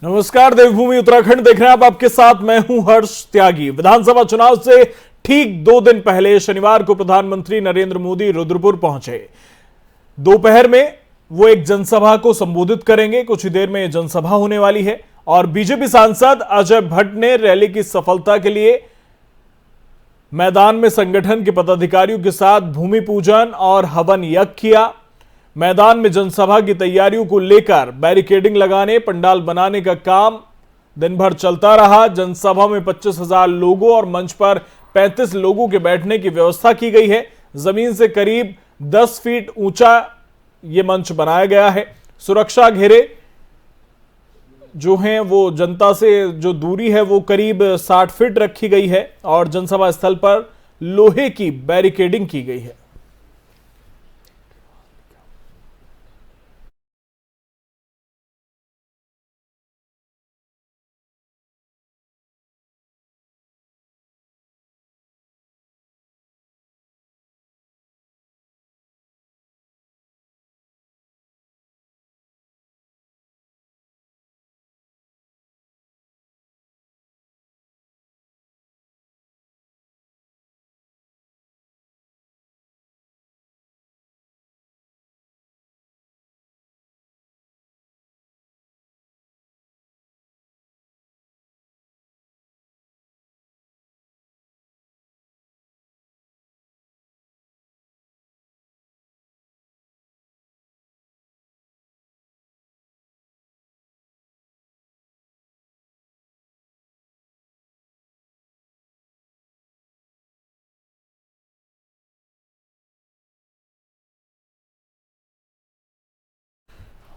नमस्कार, देवभूमि उत्तराखंड देख रहे हैं आप। आपके साथ मैं हूं हर्ष त्यागी। विधानसभा चुनाव से ठीक 2 दिन पहले शनिवार को प्रधानमंत्री नरेंद्र मोदी रुद्रपुर पहुंचे। दोपहर में वो एक जनसभा को संबोधित करेंगे। कुछ ही देर में यह जनसभा होने वाली है और बीजेपी सांसद अजय भट्ट ने रैली की सफलता के लिए मैदान में संगठन के पदाधिकारियों के साथ भूमि पूजन और हवन यज्ञ किया। मैदान में जनसभा की तैयारियों को लेकर बैरिकेडिंग लगाने, पंडाल बनाने का काम दिन भर चलता रहा। जनसभा में 25,000 लोगों और मंच पर 35 लोगों के बैठने की व्यवस्था की गई है। जमीन से करीब 10 फीट ऊंचा यह मंच बनाया गया है। सुरक्षा घेरे जो हैं वो जनता से जो दूरी है वो करीब 60 फीट रखी गई है और जनसभा स्थल पर लोहे की बैरिकेडिंग की गई है।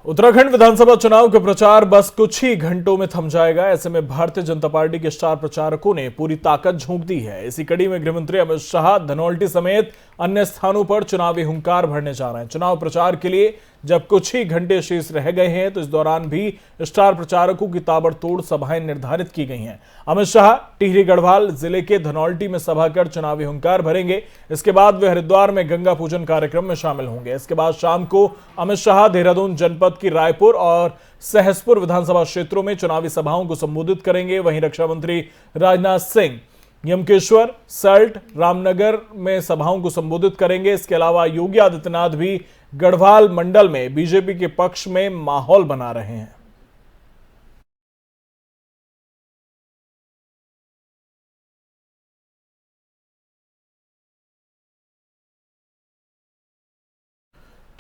उत्तराखंड विधानसभा चुनाव का प्रचार बस कुछ ही घंटों में थम जाएगा। ऐसे में भारतीय जनता पार्टी के स्टार प्रचारकों ने पूरी ताकत झोंक दी है। इसी कड़ी में गृहमंत्री अमित शाह धनौल्टी समेत अन्य स्थानों पर चुनावी हुंकार भरने जा रहे हैं। चुनाव प्रचार के लिए जब कुछ ही घंटे शेष रह गए हैं तो इस दौरान भी स्टार प्रचारकों की ताबड़तोड़ सभाएं निर्धारित की गई हैं। अमित शाह टिहरी गढ़वाल जिले के धनौल्टी में सभा कर चुनावी हुंकार भरेंगे। इसके बाद वे हरिद्वार में गंगा पूजन कार्यक्रम में शामिल होंगे। इसके बाद शाम को अमित शाह देहरादून जनपद की रायपुर और सहसपुर विधानसभा क्षेत्रों में चुनावी सभाओं को संबोधित करेंगे। वहीं रक्षा मंत्री राजनाथ सिंह यमकेश्वर, सल्ट, रामनगर में सभाओं को संबोधित करेंगे। इसके अलावा योगी आदित्यनाथ भी गढ़वाल मंडल में बीजेपी के पक्ष में माहौल बना रहे हैं।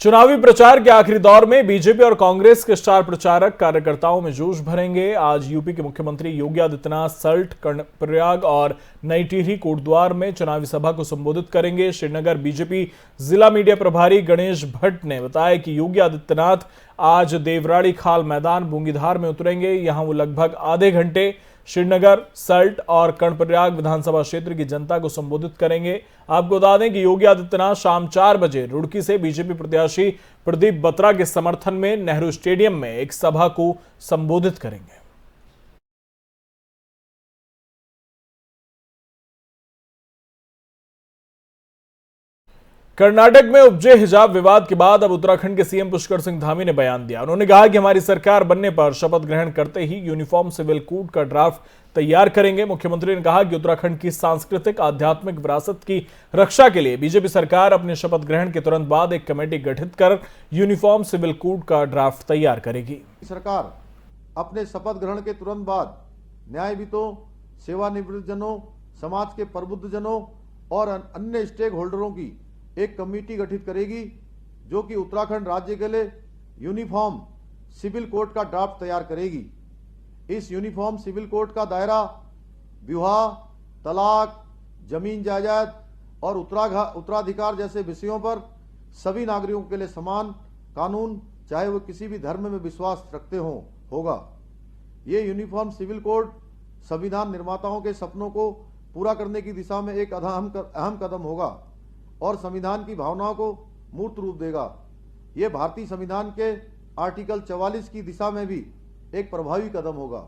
चुनावी प्रचार के आखिरी दौर में बीजेपी और कांग्रेस के स्टार प्रचारक कार्यकर्ताओं में जोश भरेंगे। आज यूपी के मुख्यमंत्री योगी आदित्यनाथ सल्ट, कर्णप्रयाग और नई टिहरी कोटद्वार में चुनावी सभा को संबोधित करेंगे। श्रीनगर बीजेपी जिला मीडिया प्रभारी गणेश भट्ट ने बताया कि योगी आदित्यनाथ आज देवराड़ी खाल मैदान बूंगीधार में उतरेंगे। यहां वो लगभग आधे घंटे श्रीनगर, सल्ट और कर्णप्रयाग विधानसभा क्षेत्र की जनता को संबोधित करेंगे। आपको बता दें कि योगी आदित्यनाथ शाम 4 बजे रुड़की से बीजेपी प्रत्याशी प्रदीप बत्रा के समर्थन में नेहरू स्टेडियम में एक सभा को संबोधित करेंगे। कर्नाटक में उपजे हिजाब विवाद के बाद अब उत्तराखंड के सीएम पुष्कर सिंह धामी ने बयान दिया। उन्होंने कहा कि हमारी सरकार बनने पर शपथ ग्रहण करते ही यूनिफॉर्म सिविल कोड का ड्राफ्ट तैयार करेंगे। मुख्यमंत्री ने कहा कि उत्तराखंड की सांस्कृतिक आध्यात्मिक विरासत की रक्षा के लिए बीजेपी सरकार अपने शपथ ग्रहण के तुरंत बाद एक कमेटी गठित कर यूनिफॉर्म सिविल कोड का ड्राफ्ट तैयार करेगी। सरकार अपने शपथ ग्रहण के तुरंत बाद न्यायविदों, सेवानिवृत्त जनों, समाज के प्रबुद्ध जनों और अन्य स्टेक होल्डरों की एक कमेटी गठित करेगी जो कि उत्तराखंड राज्य के लिए यूनिफॉर्म सिविल कोड का ड्राफ्ट तैयार करेगी। इस यूनिफॉर्म सिविल कोड का दायरा विवाह, तलाक, जमीन जायदाद और उत्तराधिकार जैसे विषयों पर सभी नागरिकों के लिए समान कानून, चाहे वो किसी भी धर्म में विश्वास रखते हों, होगा। ये यूनिफॉर्म सिविल कोड संविधान निर्माताओं के सपनों को पूरा करने की दिशा में एक अहम कदम होगा और संविधान की भावनाओं को मूर्त रूप देगा। ये भारतीय संविधान के आर्टिकल 44 की दिशा में भी एक प्रभावी कदम होगा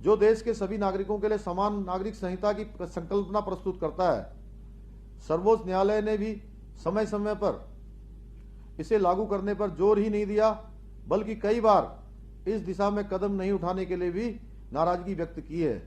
जो देश के सभी नागरिकों के लिए समान नागरिक संहिता की संकल्पना प्रस्तुत करता है। सर्वोच्च न्यायालय ने भी समय समय पर इसे लागू करने पर जोर ही नहीं दिया, बल्कि कई बार इस दिशा में कदम नहीं उठाने के लिए भी नाराजगी व्यक्त की है।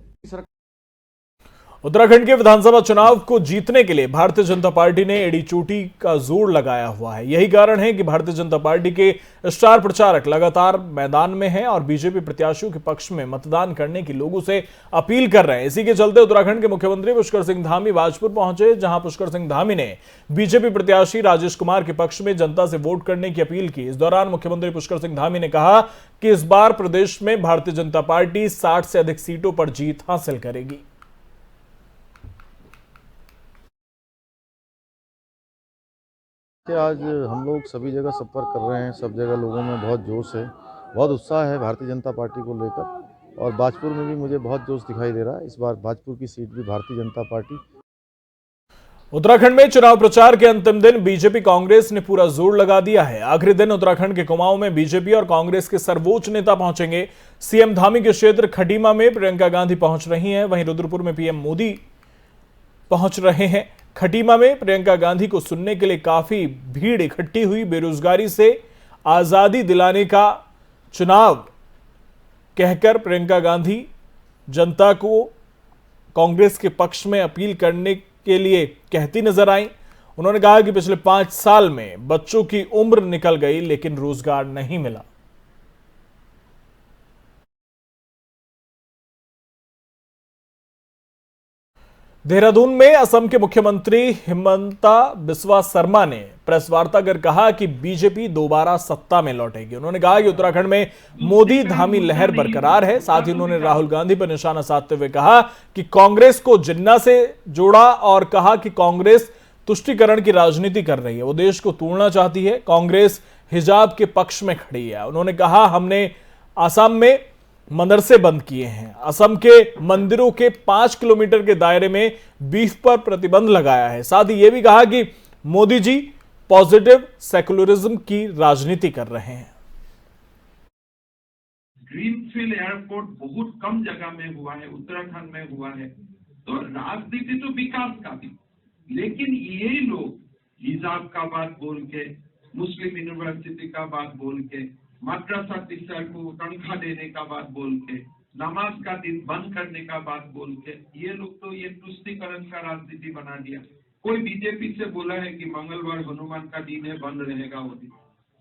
उत्तराखंड के विधानसभा चुनाव को जीतने के लिए भारतीय जनता पार्टी ने एड़ी चोटी का जोर लगाया हुआ है। यही कारण है कि भारतीय जनता पार्टी के स्टार प्रचारक लगातार मैदान में हैं और बीजेपी प्रत्याशियों के पक्ष में मतदान करने की लोगों से अपील कर रहे हैं। इसी के चलते उत्तराखंड के मुख्यमंत्री पुष्कर सिंह धामी बाजपुर पहुंचे, जहां पुष्कर सिंह धामी ने बीजेपी प्रत्याशी राजेश कुमार के पक्ष में जनता से वोट करने की अपील की। इस दौरान मुख्यमंत्री पुष्कर सिंह धामी ने कहा कि इस बार प्रदेश में भारतीय जनता पार्टी 60 से अधिक सीटों पर जीत हासिल करेगी। कि आज हम लोग सभी जगह संपर्क कर रहे हैं, सब जगह लोगों में बहुत जोश है, बहुत उत्साह है भारतीय जनता पार्टी को लेकर, और बाजपुर में भी मुझे बहुत जोश दिखाई दे रहा है। इस बार बाजपुर की सीट भी भारतीय जनता पार्टी। उत्तराखंड में चुनाव प्रचार के अंतिम दिन बीजेपी कांग्रेस ने पूरा जोर लगा दिया है। आखिरी दिन उत्तराखंड के कुमाऊं में बीजेपी और कांग्रेस के सर्वोच्च नेता पहुंचेंगे। सीएम धामी के क्षेत्र खटीमा में प्रियंका गांधी पहुंच रही हैं, वहीं रुद्रपुर में पीएम मोदी पहुंच रहे हैं। खटीमा में प्रियंका गांधी को सुनने के लिए काफी भीड़ इकट्ठी हुई। बेरोजगारी से आजादी दिलाने का चुनाव कहकर प्रियंका गांधी जनता को कांग्रेस के पक्ष में अपील करने के लिए कहती नजर आई। उन्होंने कहा कि पिछले 5 साल में बच्चों की उम्र निकल गई लेकिन रोजगार नहीं मिला। देहरादून में असम के मुख्यमंत्री हिमंता बिस्वा शर्मा ने प्रेस वार्ता कर कहा कि बीजेपी दोबारा सत्ता में लौटेगी। उन्होंने कहा कि उत्तराखंड में मोदी धामी लहर बरकरार है। साथ ही उन्होंने राहुल गांधी पर निशाना साधते हुए कहा कि कांग्रेस को जिन्ना से जोड़ा और कहा कि कांग्रेस तुष्टीकरण की राजनीति कर रही है, वो देश को तोड़ना चाहती है। कांग्रेस हिजाब के पक्ष में खड़ी है। उन्होंने कहा हमने असम में मदरसे बंद किए हैं, असम के मंदिरों के 5 किलोमीटर के दायरे में बीफ पर प्रतिबंध लगाया है। साथ ही यह भी कहा कि मोदी जी पॉजिटिव सेकुलरिज्म की राजनीति कर रहे हैं। ग्रीनफील्ड एयरपोर्ट बहुत कम जगह में हुआ है, उत्तराखंड में हुआ है। तो राजनीति तो विकास का भी, लेकिन ये लोग हिजाब का बात बोल के, मुस्लिम यूनिवर्सिटी का बात बोल के, मद्रसा टीचर को तनख्वाह देने का बात बोल के, नमाज का दिन बंद करने का बात बोल के, ये लोग तो ये तुष्टीकरण का राजनीति बना दिया। कोई बीजेपी से बोला है कि मंगलवार हनुमान का दिन है, बंद रहेगा वो दिन।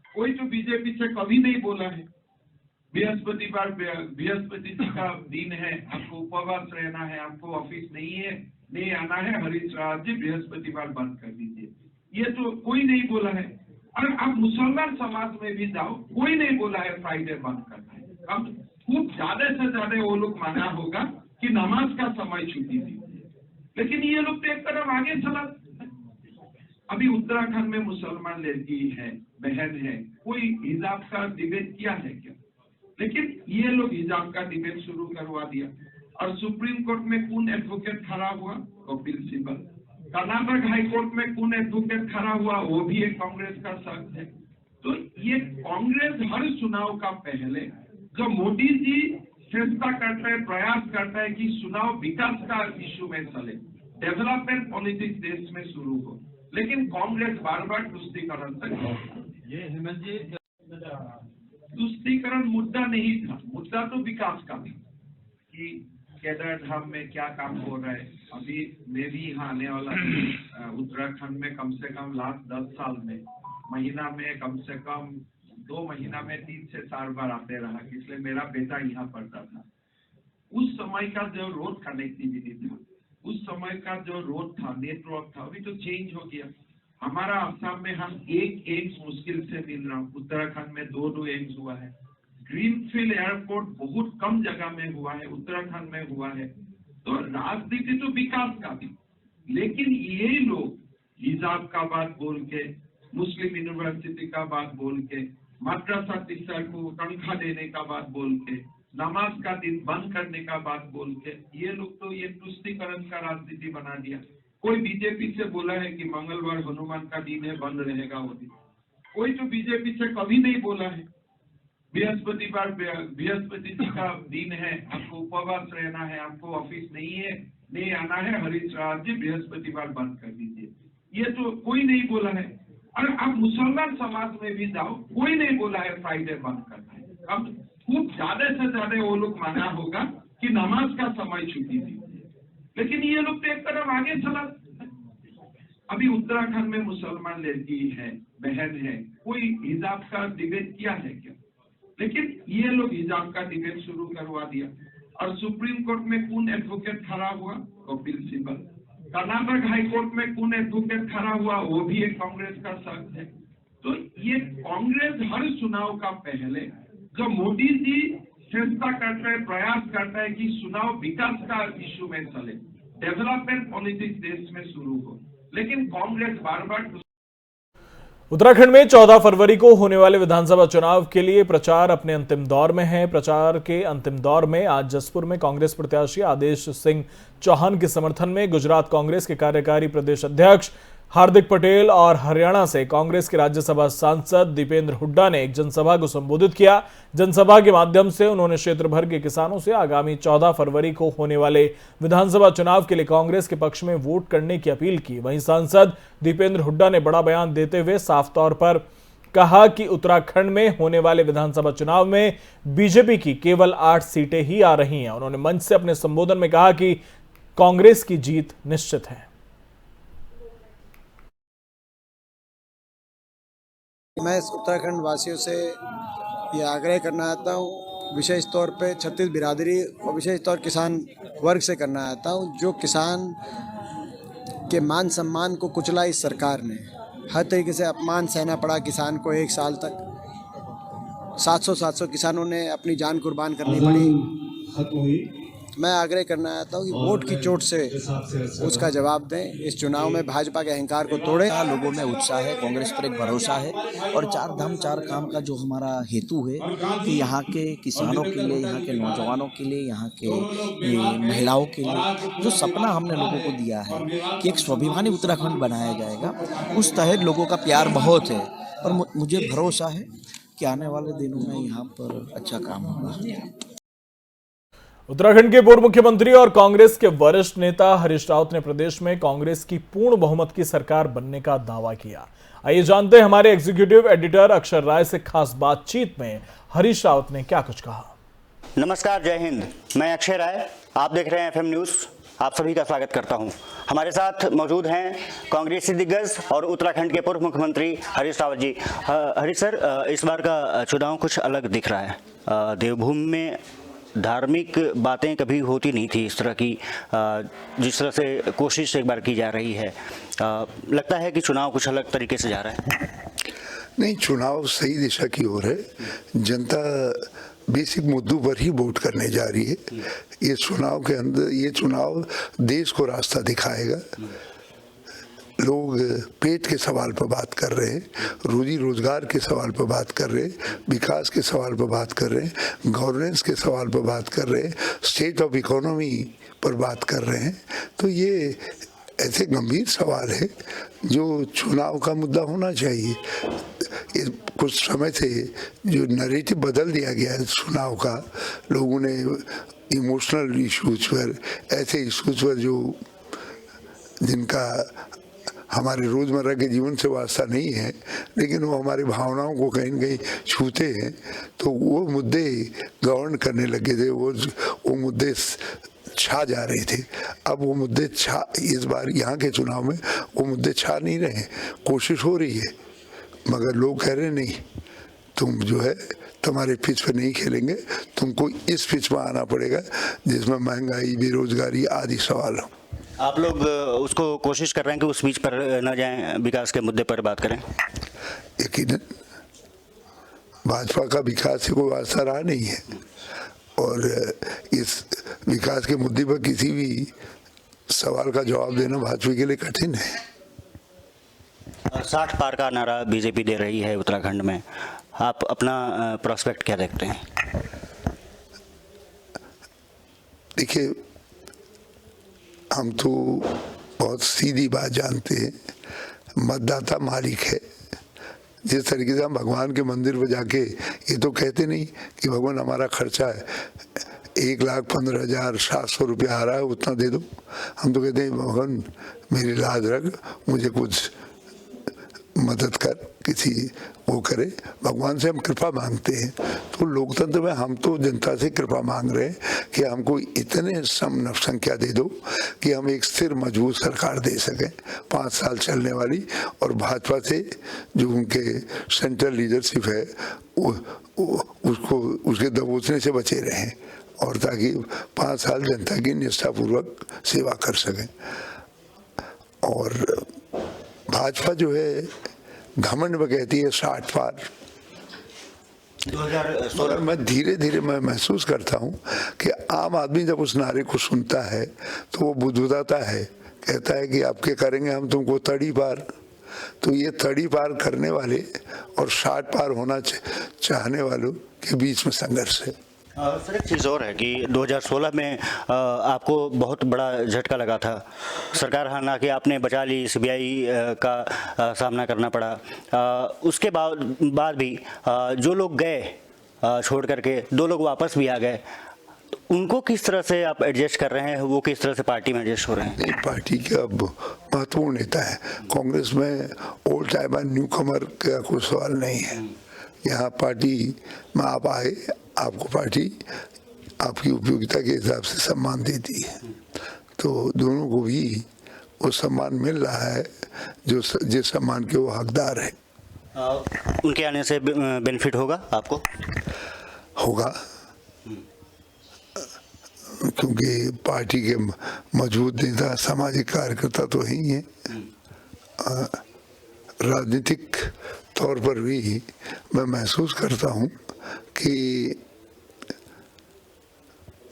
कोई तो बीजेपी से कभी नहीं बोला है बृहस्पतिवार बृहस्पति जी का दिन है, आपको उपवास रहना है, आपको ऑफिस नहीं आना है, हरीश रावत जी बृहस्पतिवार बंद कर दीजिए। ये तो कोई नहीं बोला है। और आप मुसलमान समाज में भी जाओ, कोई नहीं बोला है फ्राइडे बंद करना है। अब खूब ज्यादा से ज्यादा वो लोग माना होगा कि नमाज का समय छुट्टी दीजिए, लेकिन ये लोग तो एक तरफ आगे चला। अभी उत्तराखंड में मुसलमान लड़की है, बहन है, कोई हिजाब का डिबेट किया है क्या? लेकिन ये लोग हिजाब का डिबेट शुरू करवा दिया। और सुप्रीम कोर्ट में कौन एडवोकेट खड़ा हुआ? कपिल सिब्बल। कर्नाटक हाई कोर्ट में कौन एडवोकेट खड़ा हुआ? वो भी एक कांग्रेस का शख्स है। तो ये कांग्रेस हर चुनाव का पहले जो मोदी जी चेष्टा करता है, प्रयास करता है कि चुनाव विकास का इश्यू में चले, डेवलपमेंट पॉलिटिक्स देश में शुरू हो, लेकिन कांग्रेस बार बार तुष्टीकरण तक। ये हेमंत जी, तुष्टीकरण मुद्दा नहीं था, मुद्दा तो विकास का था कि केदार धाम में क्या काम हो रहा है। अभी मैं भी यहाँ आने वाला उत्तराखंड में कम से कम लास्ट 10 साल में महीना में कम से कम 2 महीना में 3 से 4 बार आते रहा, इसलिए मेरा बेटा यहाँ पढ़ता था। उस समय का जो रोड कनेक्टिविटी था, उस समय का जो रोड था, नेटवर्क था, अभी तो चेंज हो गया। हमारा असम में हम एक एम्स मुश्किल से मिल रहा हूँ, उत्तराखंड में 2 एम्स हुआ है। ग्रीनफील्ड एयरपोर्ट बहुत कम जगह में हुआ है, उत्तराखंड में हुआ है। तो राजनीति तो विकास का भी, लेकिन ये लोग हिजाब का बात बोल के, मुस्लिम यूनिवर्सिटी का बात बोल के, मद्रसा टीचर को तनख्वाह देने का बात बोल के, नमाज का दिन बंद करने का बात बोल के, ये लोग तो ये तुष्टीकरण का राजनीति बना दिया। कोई बीजेपी से बोला है कि मंगलवार हनुमान का दिन है, बंद रहेगा वो दिन। कोई तो बीजेपी से कभी नहीं बोला है बृहस्पतिवार बृहस्पति जी का दिन है, आपको उपवास रहना है, आपको ऑफिस नहीं आना है, हरीश रावत जी बृहस्पतिवार बंद कर दीजिए। ये तो कोई नहीं बोला है। और आप मुसलमान समाज में भी जाओ, कोई नहीं बोला है फ्राइडे बंद करना है। अब खूब ज्यादा से ज्यादा वो लोग माना होगा कि नमाज का समय छुट्टी दी, लेकिन ये लोग तो एक तरफ आगे चला। अभी उत्तराखंड में मुसलमान लड़की है, बहन है, कोई हिजाब का डिबेट किया है क्या? लेकिन ये लोग हिजाब का डिबेट शुरू करवा दिया। और सुप्रीम कोर्ट में कौन एडवोकेट खड़ा हुआ? कपिल सिब्बल। कर्नाटक हाई कोर्ट में कौन एडवोकेट खड़ा हुआ? वो भी एक कांग्रेस का शख्स है। तो ये कांग्रेस हर चुनाव का पहले जो मोदी जी चेष्टा करता है, प्रयास करता है कि चुनाव विकास का इश्यू में चले, डेवलपमेंट पॉलिटिक्स देश में शुरू हो, लेकिन कांग्रेस बार बार। उत्तराखंड में 14 फरवरी को होने वाले विधानसभा चुनाव के लिए प्रचार अपने अंतिम दौर में है। प्रचार के अंतिम दौर में आज जसपुर में कांग्रेस प्रत्याशी आदेश सिंह चौहान के समर्थन में गुजरात कांग्रेस के कार्यकारी प्रदेश अध्यक्ष हार्दिक पटेल और हरियाणा से कांग्रेस के राज्यसभा सांसद दीपेंद्र हुड्डा ने एक जनसभा को संबोधित किया। जनसभा के माध्यम से उन्होंने क्षेत्र भर के किसानों से आगामी 14 फरवरी को होने वाले विधानसभा चुनाव के लिए कांग्रेस के पक्ष में वोट करने की अपील की। वहीं सांसद दीपेंद्र हुड्डा ने बड़ा बयान देते हुए साफ तौर पर कहा कि उत्तराखंड में होने वाले विधानसभा चुनाव में बीजेपी की केवल 8 सीटें ही आ रही हैं। उन्होंने मंच से अपने संबोधन में कहा कि कांग्रेस की जीत निश्चित है। मैं उत्तराखंड वासियों से ये आग्रह करना चाहता हूँ, विशेष तौर पे छत्तीस बिरादरी और विशेष तौर किसान वर्ग से करना चाहता हूँ, जो किसान के मान सम्मान को कुचला इस सरकार ने। हर तरीके से अपमान सहना पड़ा किसान को। 1 साल तक 700 किसानों ने अपनी जान कुर्बान करनी पड़ी। मैं आग्रह करना चाहता हूँ कि वोट की चोट से उसका जवाब दें। इस चुनाव में भाजपा के अहंकार को तोड़ें। लोगों में उत्साह है, कांग्रेस पर एक भरोसा है और 4 धाम 4 काम का जो हमारा हेतु है कि यहाँ के किसानों के लिए, यहाँ के नौजवानों के लिए, यहाँ के महिलाओं के लिए जो सपना हमने लोगों को दिया है कि एक स्वाभिमानी उत्तराखंड बनाया जाएगा, उस तहत लोगों का प्यार बहुत है और मुझे भरोसा है कि आने वाले दिनों में यहाँ पर अच्छा काम होगा। उत्तराखंड के पूर्व मुख्यमंत्री और कांग्रेस के वरिष्ठ नेता हरीश रावत ने प्रदेश में कांग्रेस की पूर्ण बहुमत की सरकार बनने का दावा किया। आइए जानते हैं हमारे एग्जीक्यूटिव एडिटर अक्षर राय से खास बातचीत में हरीश रावत ने क्या कुछ कहा। नमस्कार, जय हिंद। मैं अक्षय राय, आप देख रहे हैं FM न्यूज़। आप सभी का स्वागत करता हूं। हमारे साथ मौजूद हैं कांग्रेसी दिग्गज और उत्तराखंड के पूर्व मुख्यमंत्री हरीश रावत जी। हरीश सर, इस बार का चुनाव कुछ अलग दिख रहा है। देवभूमि में धार्मिक बातें कभी होती नहीं थी इस तरह की, जिस तरह से कोशिश एक बार की जा रही है। लगता है कि चुनाव कुछ अलग तरीके से जा रहा है। नहीं, चुनाव सही दिशा की ओर है। जनता बेसिक मुद्दों पर ही वोट करने जा रही है। ये चुनाव के अंदर, ये चुनाव देश को रास्ता दिखाएगा। लोग पेट के सवाल पर बात कर रहे हैं, रोजी रोजगार के सवाल पर बात कर रहे हैं, विकास के सवाल पर बात कर रहे हैं, गवर्नेंस के सवाल पर बात कर रहे हैं, स्टेट ऑफ इकोनॉमी पर बात कर रहे हैं। तो ये ऐसे गंभीर सवाल है जो चुनाव का मुद्दा होना चाहिए। कुछ समय से जो नैरेटिव बदल दिया गया है चुनाव का, लोगों ने इमोशनल इश्यूज पर, ऐसे इश्यूज पर जो जिनका हमारे रोज़मर्रा के जीवन से वास्ता नहीं है, लेकिन वो हमारी भावनाओं को कहीं न कहीं छूते हैं, तो वो मुद्दे गवर्न करने लगे थे। वो मुद्दे छा जा रहे थे। अब वो मुद्दे इस बार यहाँ के चुनाव में वो मुद्दे छा नहीं रहे। कोशिश हो रही है, मगर लोग कह रहे नहीं, तुम जो है तुम्हारे पिच पर नहीं खेलेंगे, तुमको इस पिच पर आना पड़ेगा जिसमें महंगाई, बेरोजगारी आदि सवाल हो। आप लोग उसको कोशिश कर रहे हैं कि उस बीच पर न जाएं, विकास के मुद्दे पर बात करें। यकीनन भाजपा का विकास से कोई वास्ता रहा नहीं है और इस विकास के मुद्दे पर किसी भी सवाल का जवाब देना भाजपा के लिए कठिन है। 60 पार का नारा बीजेपी दे रही है उत्तराखंड में, आप अपना प्रोस्पेक्ट क्या देखते हैं? देखिए, हम तो बहुत सीधी बात जानते हैं, मतदाता मालिक है। जिस तरीके से हम भगवान के मंदिर पर जाके ये तो कहते नहीं कि भगवान हमारा खर्चा है 1,15,700 रुपया आ रहा है, उतना दे दो। हम तो कहते हैं भगवान मेरी लाज रख, मुझे कुछ मदद कर किसी वो करे, भगवान से हम कृपा मांगते हैं। तो लोकतंत्र में हम तो जनता से कृपा मांग रहे हैं कि हमको इतने सम संख्या दे दो कि हम एक स्थिर मजबूत सरकार दे सकें 5 साल चलने वाली, और भाजपा से जो उनके सेंट्रल लीडरशिप है उसको उसके दबोचने से बचे रहें, और ताकि 5 साल जनता की निष्ठापूर्वक सेवा कर सकें। और भाजपा जो है घमंड में कहती है 60 पार। 2016 मैं धीरे धीरे मैं महसूस करता हूँ कि आम आदमी जब उस नारे को सुनता है तो वो बुदबुदाता है, कहता है कि आपके करेंगे हम तुमको तड़ी पार। तो ये तड़ी पार करने वाले और 60 पार होना चाहने वालों के बीच में संघर्ष है। सर एक चीज़ और है कि 2016 में आपको बहुत बड़ा झटका लगा था, सरकार हारना कि आपने बचा ली, सीबीआई का सामना करना पड़ा। उसके बाद भी जो लोग गए छोड़ करके, 2 लोग वापस भी आ गए, तो उनको किस तरह से आप एडजस्ट कर रहे हैं, वो किस तरह से पार्टी में एडजस्ट हो रहे हैं? पार्टी का महत्वपूर्ण नेता है कांग्रेस में, ओल्ड टाइमर न्यू कमर का कोई सवाल नहीं है। यहाँ पार्टी में आप आए, आपको पार्टी आपकी उपयोगिता के हिसाब से सम्मान देती है, तो दोनों को भी वो सम्मान मिल रहा है जो जिस सम्मान के वो हकदार है। उनके आने से बेनिफिट होगा आपको? होगा, क्योंकि पार्टी के मजबूत नेता सामाजिक कार्यकर्ता तो ही हैं। राजनीतिक तौर पर भी मैं महसूस करता हूं कि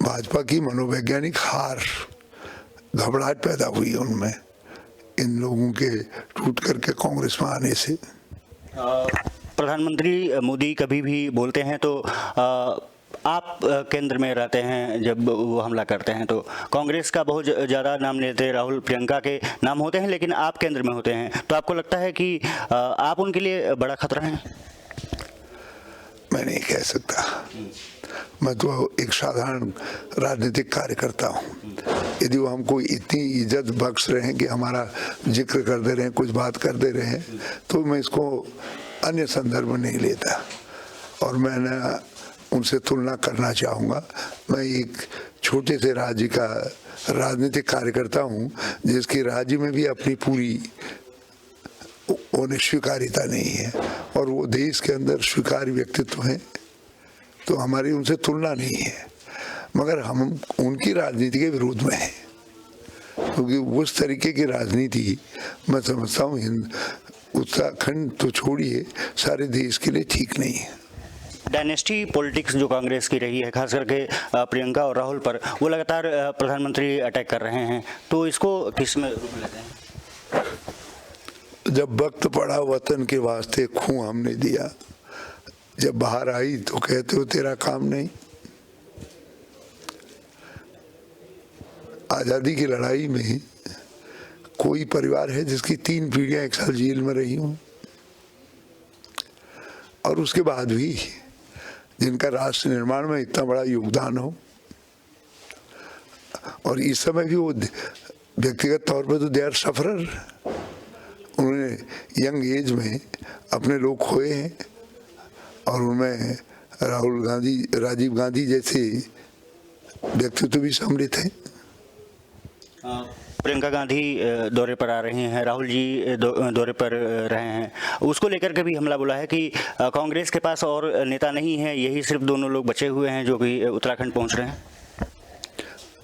भाजपा की मनोवैज्ञानिक हार, घबराहट पैदा हुई उनमें इन लोगों के टूट करके कांग्रेस में आने से। प्रधानमंत्री मोदी कभी भी बोलते हैं तो आप केंद्र में रहते हैं, जब वो हमला करते हैं तो कांग्रेस का बहुत ज़्यादा नाम लेते हैं, राहुल प्रियंका के नाम होते हैं, लेकिन आप केंद्र में होते हैं, तो आपको लगता है कि आप उनके लिए बड़ा खतरा हैं? मैं नहीं कह सकता, मैं तो एक साधारण राजनीतिक कार्यकर्ता हूँ। यदि वो हमको इतनी इज्जत बख्श रहे हैं कि हमारा जिक्र कर दे रहे हैं, कुछ बात कर दे रहे हैं, तो मैं इसको अन्य संदर्भ में नहीं लेता, और मैं उनसे तुलना करना चाहूँगा। मैं एक छोटे से राज्य का राजनीतिक कार्यकर्ता हूँ जिसकी राज्य में भी अपनी पूरी स्वीकार्यता नहीं है, और वो देश के अंदर स्वीकार्य व्यक्तित्व हैं, तो हमारी उनसे तुलना नहीं है। मगर हम उनकी राजनीति के विरोध में हैं, क्योंकि उस तरीके की राजनीति मैं समझता हूँ उत्तराखंड तो छोड़िए सारे देश के लिए ठीक नहीं है। डायनेस्टी पॉलिटिक्स जो कांग्रेस की रही है, खास करके प्रियंका और राहुल पर, वो लगातार प्रधानमंत्री अटैक कर रहे हैं, तो इसको किस में रूप लेते हैं? जब वक्त पड़ा वतन के वास्ते खून हमने दिया, जब बाहर आई तो कहते हो तेरा काम नहीं। आज़ादी की लड़ाई में कोई परिवार है जिसकी 3 पीढ़ियां 1 साल जेल में रही हों, और उसके बाद भी जिनका राष्ट्र निर्माण में इतना बड़ा योगदान हो, और इस समय भी वो व्यक्तिगत तौर पर तो दे आर सफरर। उन्होंने यंग एज में अपने लोग खोए हैं, और उनमें राहुल गांधी, राजीव गांधी जैसे व्यक्तित्व भी सम्मिलित हैं। प्रियंका गांधी दौरे पर आ रही हैं, राहुल जी दौरे पर रहे हैं, उसको लेकर के भी हमला बोला है कि कांग्रेस के पास और नेता नहीं है, यही सिर्फ दोनों लोग बचे हुए हैं जो कि उत्तराखंड पहुंच रहे हैं।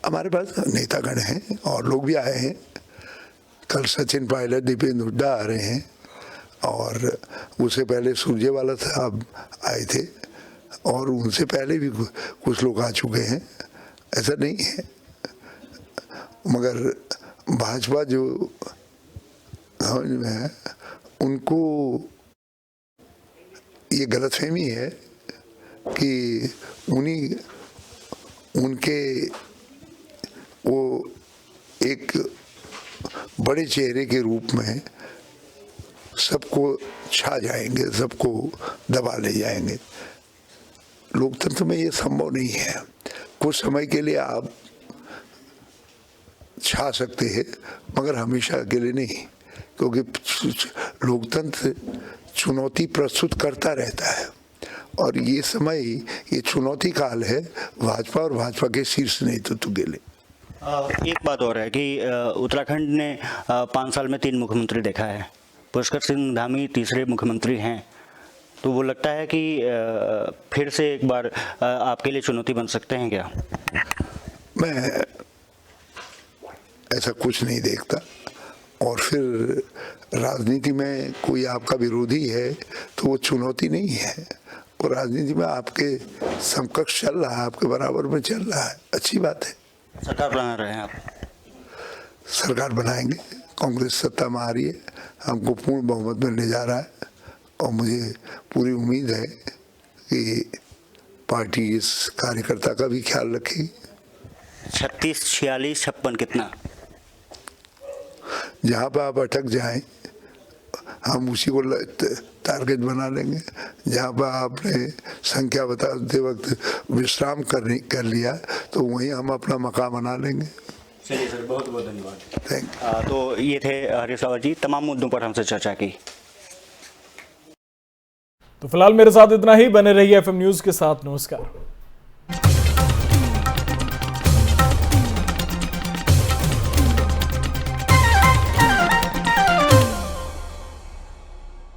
हमारे पास नेतागण हैं और लोग भी आए हैं, कल सचिन पायलट, दीपेंद्र हुड्डा आ रहे हैं, और उससे पहले सुरजेवाला साहब आए थे, और उनसे पहले भी कुछ लोग आ चुके हैं, ऐसा नहीं है। मगर भाजपा जो समझ में है, उनको ये गलतफहमी है कि उनके वो एक बड़े चेहरे के रूप में सबको छा जाएंगे, सबको दबा ले जाएंगे। लोकतंत्र में ये संभव नहीं है। कुछ समय के लिए आप छा सकते हैं, मगर हमेशा के लिए नहीं, क्योंकि लोकतंत्र चुनौती प्रस्तुत करता रहता है और ये समय ये चुनौती काल है भाजपा और भाजपा के शीर्ष नेतृत्व के लिए। एक बात और है कि उत्तराखंड ने 5 साल में 3 मुख्यमंत्री देखा है। पुष्कर सिंह धामी तीसरे मुख्यमंत्री हैं, तो वो लगता है कि फिर से एक बार आपके लिए चुनौती बन सकते हैं क्या? मैं ऐसा कुछ नहीं देखता। और फिर राजनीति में कोई आपका विरोधी है तो वो चुनौती नहीं है, वो राजनीति में आपके समकक्ष चल रहा है, आपके बराबर में चल रहा है, अच्छी बात है। सरकार बना रहे हैं आप? सरकार बनाएंगे, कांग्रेस सत्ता में आ रही है, हमको पूर्ण बहुमत मिलने जा रहा है और मुझे पूरी उम्मीद है कि पार्टी इस कार्यकर्ता का भी ख्याल रखेगी। 36, 46, 56 कितना? जहाँ पर आप अटक जाएं हम उसी को टारगेट बना लेंगे। जहाँ पर आपने संख्या बताते वक्त विश्राम कर लिया तो वहीं हम अपना मकाम बना लेंगे। चलिए सर, बहुत बहुत धन्यवाद। Thank you. तो ये थे हरीश रावत जी, तमाम मुद्दों पर हमसे चर्चा की। तो फिलहाल मेरे साथ इतना ही। बने रहिए एफएम न्यूज के साथ। नमस्कार।